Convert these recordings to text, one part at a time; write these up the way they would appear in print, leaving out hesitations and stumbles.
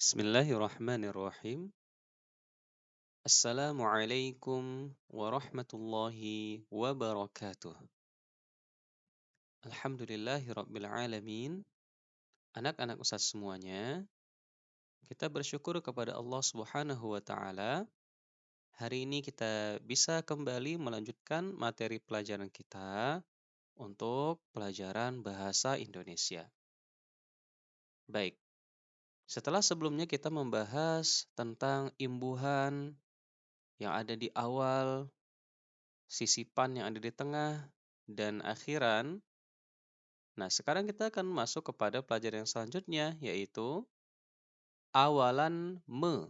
Bismillahirrahmanirrahim. Assalamualaikum warahmatullahi wabarakatuh. Alhamdulillahirabbil alamin. Anak-anak Ustaz semuanya, kita bersyukur kepada Allah Subhanahu wa taala. Hari ini kita bisa kembali melanjutkan materi pelajaran kita untuk pelajaran bahasa Indonesia. Baik, setelah sebelumnya kita membahas tentang imbuhan yang ada di awal, sisipan yang ada di tengah, dan akhiran. Nah, sekarang kita akan masuk kepada pelajaran yang selanjutnya, yaitu awalan me.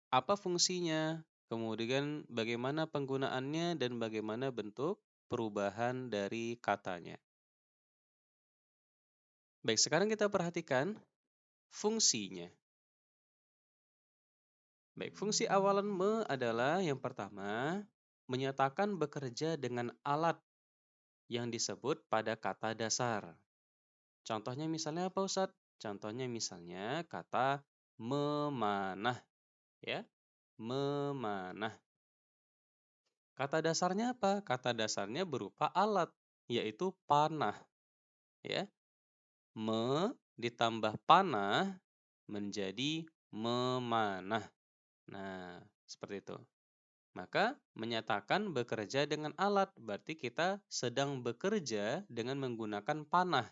Apa fungsinya? Kemudian bagaimana penggunaannya dan bagaimana bentuk perubahan dari katanya. Baik, sekarang kita perhatikan fungsinya. Baik, fungsi awalan me adalah yang pertama, menyatakan bekerja dengan alat yang disebut pada kata dasar. Contohnya misalnya apa, Ustadz? Contohnya misalnya kata memanah, ya. Memanah. Kata dasarnya apa? Kata dasarnya berupa alat, yaitu panah, ya. Me ditambah panah menjadi memanah. Nah, seperti itu. Maka menyatakan bekerja dengan alat, berarti kita sedang bekerja dengan menggunakan panah.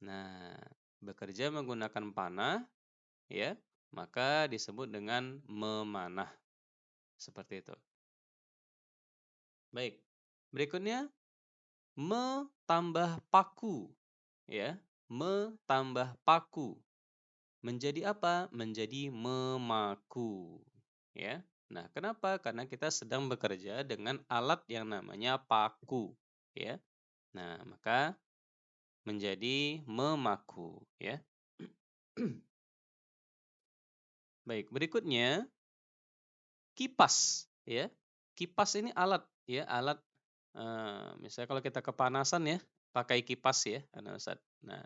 Nah, bekerja menggunakan panah, ya, maka disebut dengan memanah. Seperti itu. Baik. Berikutnya, me tambah paku, ya. Me tambah paku. Menjadi apa? Menjadi memaku, ya. Nah, kenapa? Karena kita sedang bekerja dengan alat yang namanya paku, ya. Nah, maka menjadi memaku, ya. Baik, berikutnya kipas, ya. Kipas ini alat, ya, alat misalnya kalau kita kepanasan ya, pakai kipas ya, anak Ustadz. Nah,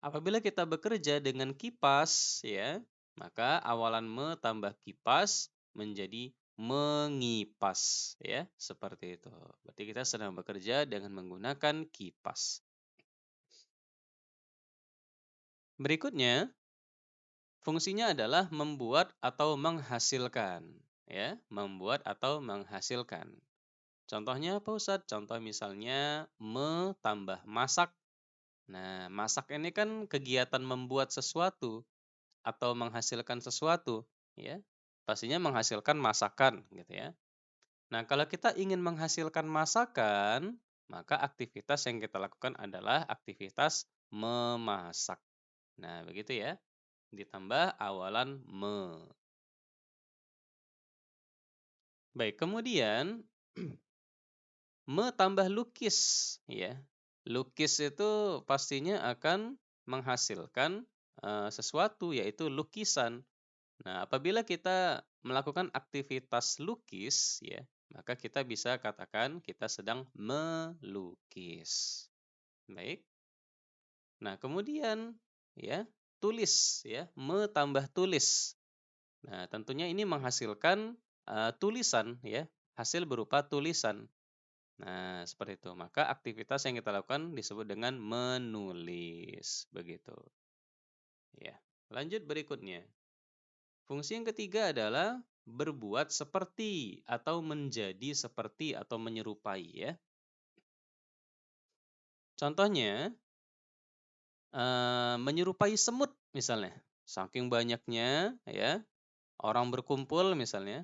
apabila kita bekerja dengan kipas ya, maka awalan me tambah kipas menjadi mengipas ya, seperti itu. Berarti kita sedang bekerja dengan menggunakan kipas. Berikutnya, fungsinya adalah membuat atau menghasilkan, ya, membuat atau menghasilkan. Contohnya apa, Ustadz? Contoh misalnya me tambah masak. Nah, masak ini kan kegiatan membuat sesuatu atau menghasilkan sesuatu, ya. Pastinya menghasilkan masakan, gitu ya. Nah, kalau kita ingin menghasilkan masakan, maka aktivitas yang kita lakukan adalah aktivitas memasak. Nah, begitu ya. Ditambah awalan me. Baik, kemudian me tambah lukis, ya. Lukis itu pastinya akan menghasilkan sesuatu, yaitu lukisan. Nah, apabila kita melakukan aktivitas lukis, ya, maka kita bisa katakan kita sedang melukis. Baik. Nah, kemudian ya, tulis, ya, me tambah tulis. Nah, tentunya ini menghasilkan tulisan, ya, hasil berupa tulisan. Nah, seperti itu. Maka aktivitas yang kita lakukan disebut dengan menulis, begitu. Ya. Lanjut berikutnya. Fungsi yang ketiga adalah berbuat seperti atau menjadi seperti atau menyerupai ya. Contohnya menyerupai semut misalnya. Saking banyaknya ya orang berkumpul misalnya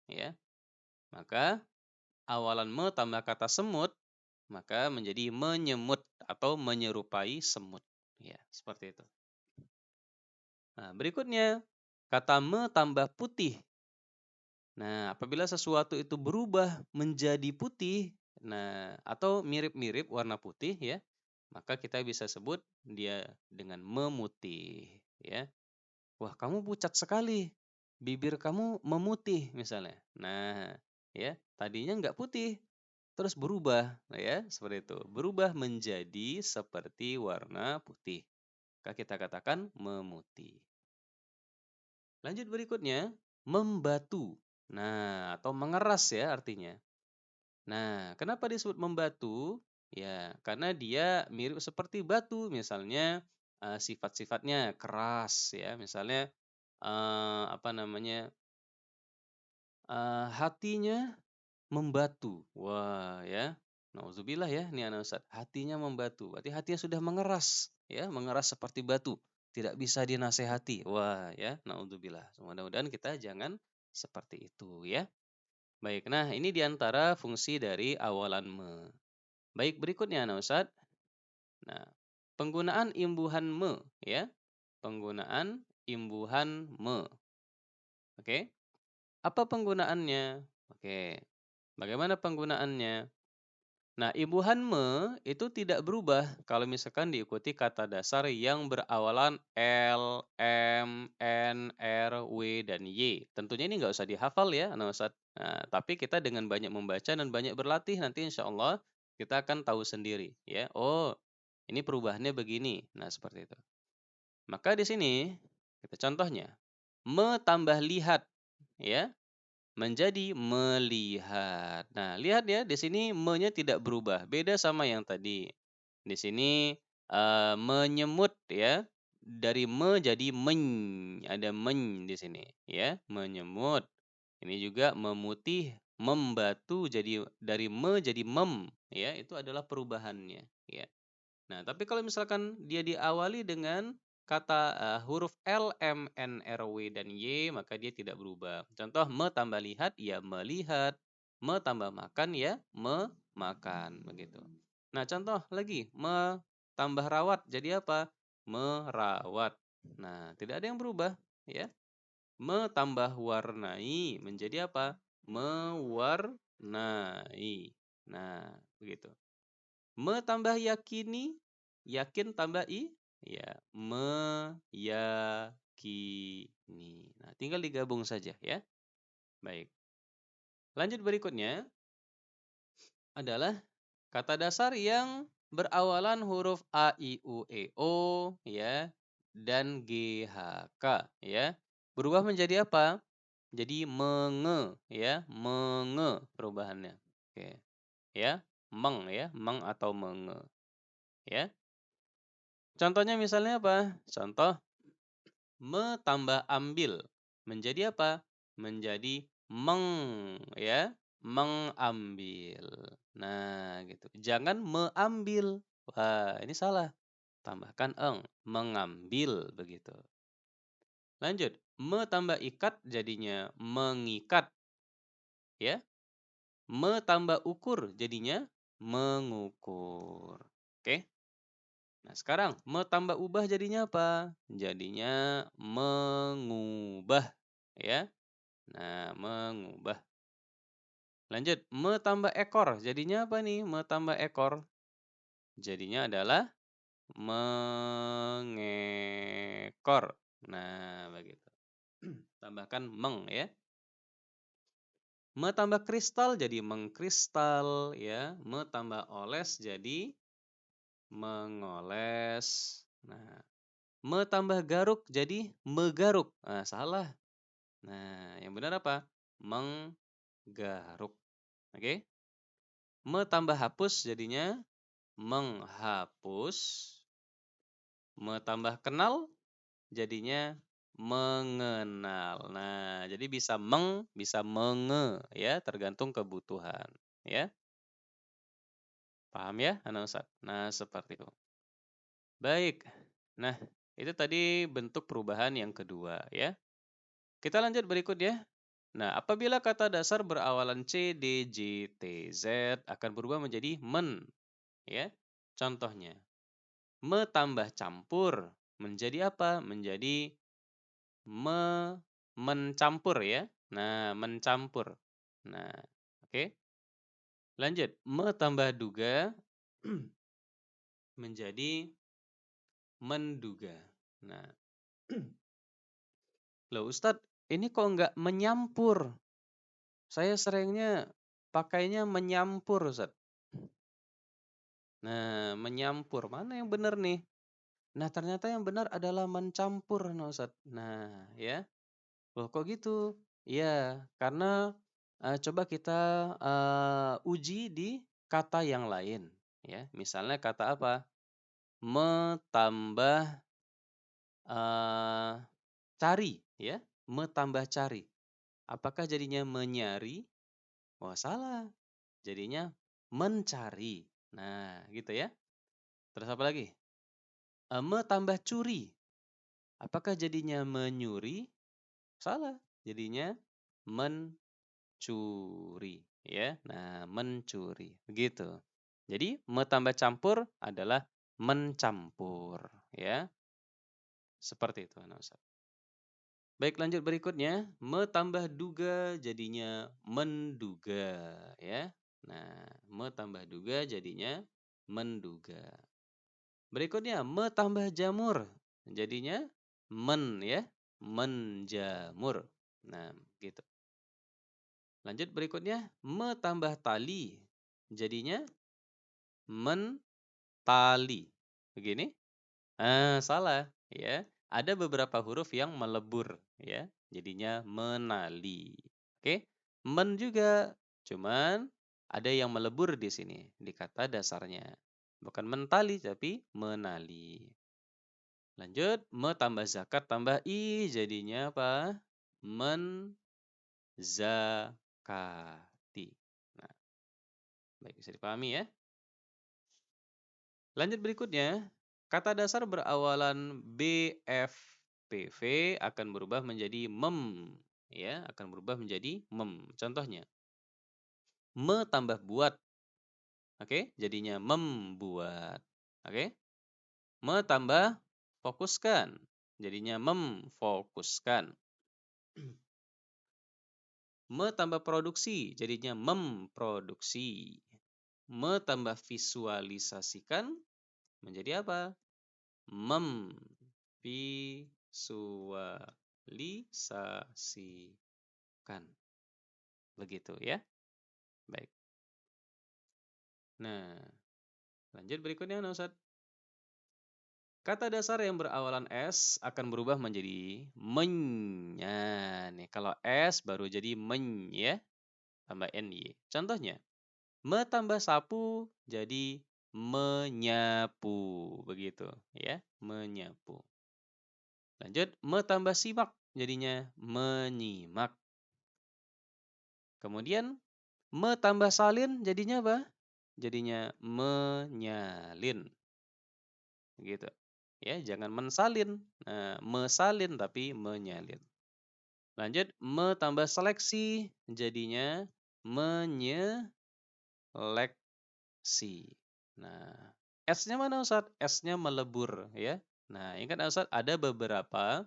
ya. Maka awalan me tambah kata semut maka menjadi menyemut atau menyerupai semut. Ya, seperti itu. Nah, berikutnya kata me tambah putih. Nah, apabila sesuatu itu berubah menjadi putih, nah atau mirip-mirip warna putih ya, maka kita bisa sebut dia dengan memutih ya. Wah, kamu pucat sekali. Bibir kamu memutih misalnya. Nah, ya, tadinya nggak putih, terus berubah, nah, ya, seperti itu. Berubah menjadi seperti warna putih. Maka kita katakan memutih. Lanjut berikutnya, membatu. Nah, atau mengeras ya artinya. Nah, kenapa disebut membatu? Ya, karena dia mirip seperti batu. Misalnya sifat-sifatnya keras ya. Misalnya apa namanya? Hatinya membatu. Wah, ya. Nauzubillah ya, nih anak Ustaz. Hatinya membatu. Berarti hatinya sudah mengeras, ya, mengeras seperti batu. Tidak bisa dinasehati. Wah, ya, nauzubillah. Mudah-mudahan kita jangan seperti itu, ya. Baik, nah ini diantara fungsi dari awalan me. Baik, berikutnya anak Ustaz. Nah, penggunaan imbuhan me, ya. Penggunaan imbuhan me. Oke. Apa penggunaannya? Oke. Bagaimana penggunaannya? Nah, imbuhan me itu tidak berubah kalau misalkan diikuti kata dasar yang berawalan L, M, N, R, W, dan Y. Tentunya ini nggak usah dihafal ya, anak Ustadz. Nah, tapi kita dengan banyak membaca dan banyak berlatih nanti insya Allah kita akan tahu sendiri ya. Oh, ini perubahannya begini. Nah, seperti itu. Maka di sini kita contohnya me tambah lihat ya menjadi melihat. Nah, lihat ya, di sini me-nya tidak berubah, beda sama yang tadi. Di sini menyemut ya, dari me jadi men, ada men di sini ya, menyemut. Ini juga memutih, membatu jadi dari me jadi mem ya, itu adalah perubahannya ya. Nah, tapi kalau misalkan dia diawali dengan kata huruf L, M, N, R, W, dan Y, maka dia tidak berubah. Contoh, me tambah lihat, ya melihat. Me tambah makan, ya memakan. Begitu. Nah, contoh lagi, me tambah rawat, jadi apa? Merawat. Nah, tidak ada yang berubah. Ya. Me tambah warnai, menjadi apa? Mewarnai. Nah, begitu. Me tambah yakini, yakin tambah i, ya, meyakini. Nah, tinggal digabung saja ya. Baik. Lanjut berikutnya adalah kata dasar yang berawalan huruf A, I, U, E, O, ya, dan G, H, K, ya. Berubah menjadi apa? Jadi menge, ya, menge perubahannya. Oke. Ya, meng ya, meng atau menge, ya. Contohnya misalnya apa? Contoh, me tambah ambil. Menjadi apa? Menjadi meng, ya. Mengambil. Nah, gitu. Jangan meambil. Wah, ini salah. Tambahkan eng. Mengambil, begitu. Lanjut. Me tambah ikat jadinya mengikat. Ya. Me tambah ukur jadinya mengukur. Oke. Nah, sekarang me tambah ubah jadinya apa? Jadinya mengubah, ya. Nah, mengubah. Lanjut, me tambah ekor. Jadinya apa nih? Me tambah ekor. Jadinya adalah mengekor. Nah, begitu. Tambahkan meng, ya. Me tambah kristal jadi mengkristal, ya. Me tambah oles jadi mengoles. Nah, me tambah garuk jadi megaruk. Nah, salah. Nah, yang benar apa? Menggaruk. Oke? Me tambah hapus jadinya menghapus. Me tambah kenal jadinya mengenal. Nah, jadi bisa meng, bisa menge ya, tergantung kebutuhan, ya. Paham ya, anak Ustaz? Nah, seperti itu. Baik. Nah, itu tadi bentuk perubahan yang kedua, ya. Kita lanjut berikutnya. Nah, apabila kata dasar berawalan C, D, J, T, Z akan berubah menjadi men, ya. Contohnya, me tambah campur menjadi apa? Menjadi mencampur ya. Nah, mencampur. Nah, oke. Lanjut, me tambah duga menjadi menduga. Nah, loh Ustadz, ini kok nggak menyampur? Saya seringnya pakainya menyampur, Ustadz. Nah, menyampur. Mana yang benar nih? Nah, ternyata yang benar adalah mencampur, nah, Ustadz. Nah, ya. Loh kok gitu? Iya, karena coba kita uji di kata yang lain, ya. Misalnya kata apa? Metambah eee, cari, ya. Metambah cari. Apakah jadinya menyari? Wah, salah. Jadinya mencari. Nah, gitu ya. Terus apa lagi? Metambah curi. Apakah jadinya menyuri? Salah. Jadinya mencuri, ya. Nah, mencuri. Begitu. Jadi, me tambah campur adalah mencampur, ya. Seperti itu, Anak Ustaz. Baik, lanjut berikutnya. Me tambah duga jadinya menduga, ya. Nah, me tambah duga jadinya menduga. Berikutnya, me tambah jamur jadinya men, ya. Menjamur. Nah, gitu. Lanjut berikutnya, me tambah tali. Jadinya mentali. Begini? Salah, ya. Ada beberapa huruf yang melebur, ya. Jadinya menali. Oke? Men juga, cuman ada yang melebur di sini di kata dasarnya. Bukan mentali tapi menali. Lanjut, me tambah zakat tambah i jadinya apa? Menzakati. Nah, baik bisa dipahami ya. Lanjut berikutnya, kata dasar berawalan B, F, P, V akan berubah menjadi mem. Ya, akan berubah menjadi mem. Contohnya, me tambah buat. Oke, jadinya membuat. Oke. Me tambah fokuskan. Jadinya memfokuskan. Me tambah produksi, jadinya memproduksi. Me tambah visualisasikan menjadi apa? Memvisualisasikan. Begitu ya. Baik. Nah, lanjut berikutnya Ustaz. Kata dasar yang berawalan S akan berubah menjadi men. Nah, nih kalau S baru jadi men ya. Tambah NY. Contohnya, me tambah sapu jadi menyapu. Begitu ya, menyapu. Lanjut, me tambah simak jadinya menyimak. Kemudian, me tambah salin jadinya apa? Jadinya menyalin. Gitu. Ya, jangan mensalin. Nah, mesalin tapi menyalin. Lanjut, me tambah seleksi jadinya menyeleksi. Nah, S-nya mana Ustaz? S-nya melebur ya. Nah, ingat Ustaz ada beberapa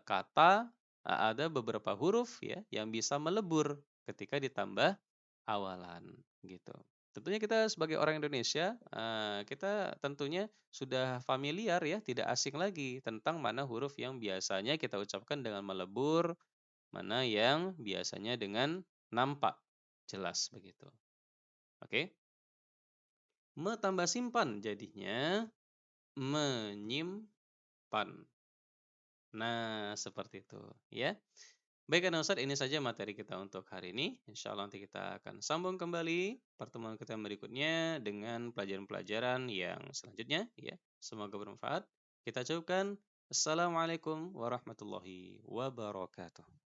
kata, ada beberapa huruf ya yang bisa melebur ketika ditambah awalan gitu. Tentunya kita sebagai orang Indonesia, kita tentunya sudah familiar ya, tidak asing lagi tentang mana huruf yang biasanya kita ucapkan dengan melebur, mana yang biasanya dengan nampak jelas begitu. Oke? Me tambah simpan jadinya menyimpan. Nah, seperti itu ya. Baik kan Ustadz, ini saja materi kita untuk hari ini. Insya Allah nanti kita akan sambung kembali pertemuan kita berikutnya dengan pelajaran-pelajaran yang selanjutnya. Ya, semoga bermanfaat. Kita ucapkan Assalamualaikum warahmatullahi wabarakatuh.